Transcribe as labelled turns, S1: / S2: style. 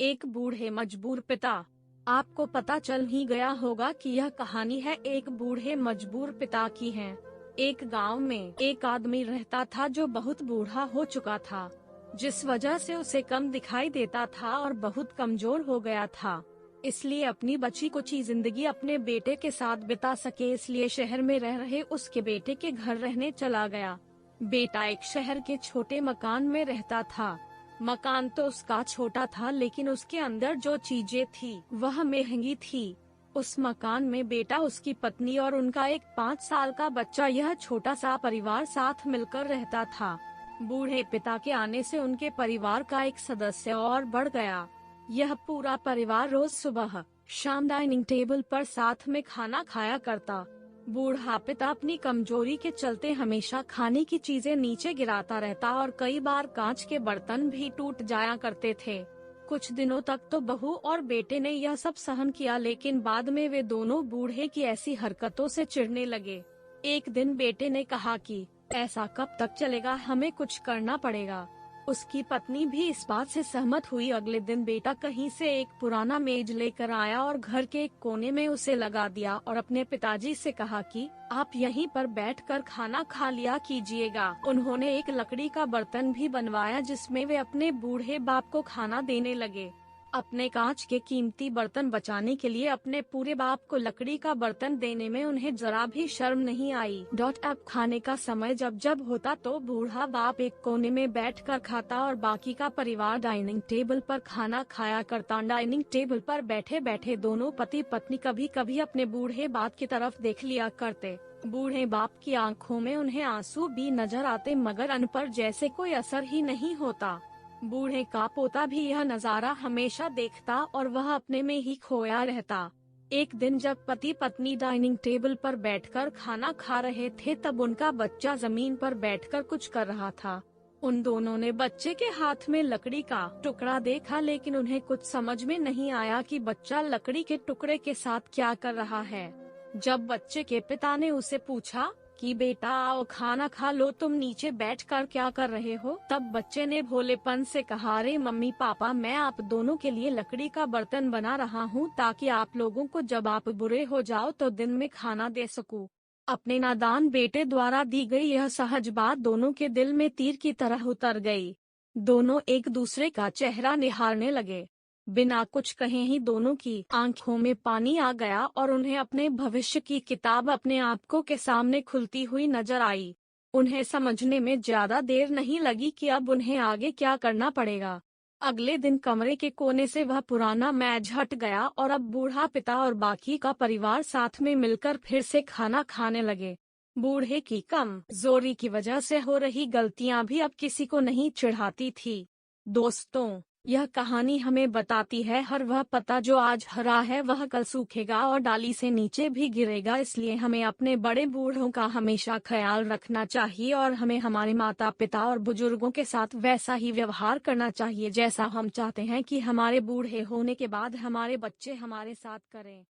S1: एक बूढ़े मजबूर पिता। आपको पता चल ही गया होगा कि यह कहानी है एक बूढ़े मजबूर पिता की है। एक गांव में एक आदमी रहता था जो बहुत बूढ़ा हो चुका था, जिस वजह से उसे कम दिखाई देता था और बहुत कमजोर हो गया था। इसलिए अपनी बची कुची जिंदगी अपने बेटे के साथ बिता सके, इसलिए शहर में रह रहे उसके बेटे के घर रहने चला गया। बेटा एक शहर के छोटे मकान में रहता था। मकान तो उसका छोटा था, लेकिन उसके अंदर जो चीजें थी वह महंगी थी। उस मकान में बेटा, उसकी पत्नी और उनका एक 5 साल का बच्चा, यह छोटा सा परिवार साथ मिलकर रहता था। बूढ़े पिता के आने से उनके परिवार का एक सदस्य और बढ़ गया। यह पूरा परिवार रोज सुबह शाम डाइनिंग टेबल पर साथ में खाना खाया करता। बूढ़ा पिता अपनी कमजोरी के चलते हमेशा खाने की चीजें नीचे गिराता रहता और कई बार कांच के बर्तन भी टूट जाया करते थे। कुछ दिनों तक तो बहू और बेटे ने यह सब सहन किया, लेकिन बाद में वे दोनों बूढ़े की ऐसी हरकतों से चिढ़ने लगे। एक दिन बेटे ने कहा कि ऐसा कब तक चलेगा, हमें कुछ करना पड़ेगा। उसकी पत्नी भी इस बात से सहमत हुई। अगले दिन बेटा कहीं से एक पुराना मेज लेकर आया और घर के एक कोने में उसे लगा दिया और अपने पिताजी से कहा कि आप यहीं पर बैठकर खाना खा लिया कीजिएगा। उन्होंने एक लकड़ी का बर्तन भी बनवाया जिसमें वे अपने बूढ़े बाप को खाना देने लगे। अपने कांच के कीमती बर्तन बचाने के लिए अपने पूरे बाप को लकड़ी का बर्तन देने में उन्हें जरा भी शर्म नहीं आई। अब खाने का समय जब जब होता तो बूढ़ा बाप एक कोने में बैठकर खाता और बाकी का परिवार डाइनिंग टेबल पर खाना खाया करता। डाइनिंग टेबल पर बैठे बैठे दोनों पति पत्नी कभी कभी अपने बूढ़े बाप की तरफ देख लिया करते। बूढ़े बाप की आंखों में उन्हें आंसू भी नजर आते, मगर उन पर जैसे कोई असर ही नहीं होता। बूढ़े का पोता भी यह नजारा हमेशा देखता और वह अपने में ही खोया रहता। एक दिन जब पति पत्नी डाइनिंग टेबल पर बैठकर खाना खा रहे थे, तब उनका बच्चा जमीन पर बैठकर कुछ कर रहा था। उन दोनों ने बच्चे के हाथ में लकड़ी का टुकड़ा देखा, लेकिन उन्हें कुछ समझ में नहीं आया कि बच्चा लकड़ी के टुकड़े के साथ क्या कर रहा है। जब बच्चे के पिता ने उसे पूछा कि बेटा आओ खाना खा लो, तुम नीचे बैठकर क्या कर रहे हो, तब बच्चे ने भोलेपन से कहा, अरे मम्मी पापा, मैं आप दोनों के लिए लकड़ी का बर्तन बना रहा हूँ ताकि आप लोगों को जब आप बुरे हो जाओ तो दिन में खाना दे सकूं। अपने नादान बेटे द्वारा दी गई यह सहज बात दोनों के दिल में तीर की तरह उतर गई। दोनों एक दूसरे का चेहरा निहारने लगे। बिना कुछ कहे ही दोनों की आंखों में पानी आ गया और उन्हें अपने भविष्य की किताब अपने आंखों के सामने खुलती हुई नजर आई। उन्हें समझने में ज्यादा देर नहीं लगी कि अब उन्हें आगे क्या करना पड़ेगा। अगले दिन कमरे के कोने से वह पुराना मेज हट गया और अब बूढ़ा पिता और बाकी का परिवार साथ में मिलकर फिर से खाना खाने लगे। बूढ़े की कमजोरी की वजह से हो रही गलतियां भी अब किसी को नहीं चिढ़ाती थी। दोस्तों, यह कहानी हमें बताती है, हर वह पत्ता जो आज हरा है वह कल सूखेगा और डाली से नीचे भी गिरेगा। इसलिए हमें अपने बड़े बूढ़ों का हमेशा ख्याल रखना चाहिए और हमें हमारे माता पिता और बुजुर्गों के साथ वैसा ही व्यवहार करना चाहिए जैसा हम चाहते हैं कि हमारे बूढ़े होने के बाद हमारे बच्चे हमारे साथ करें।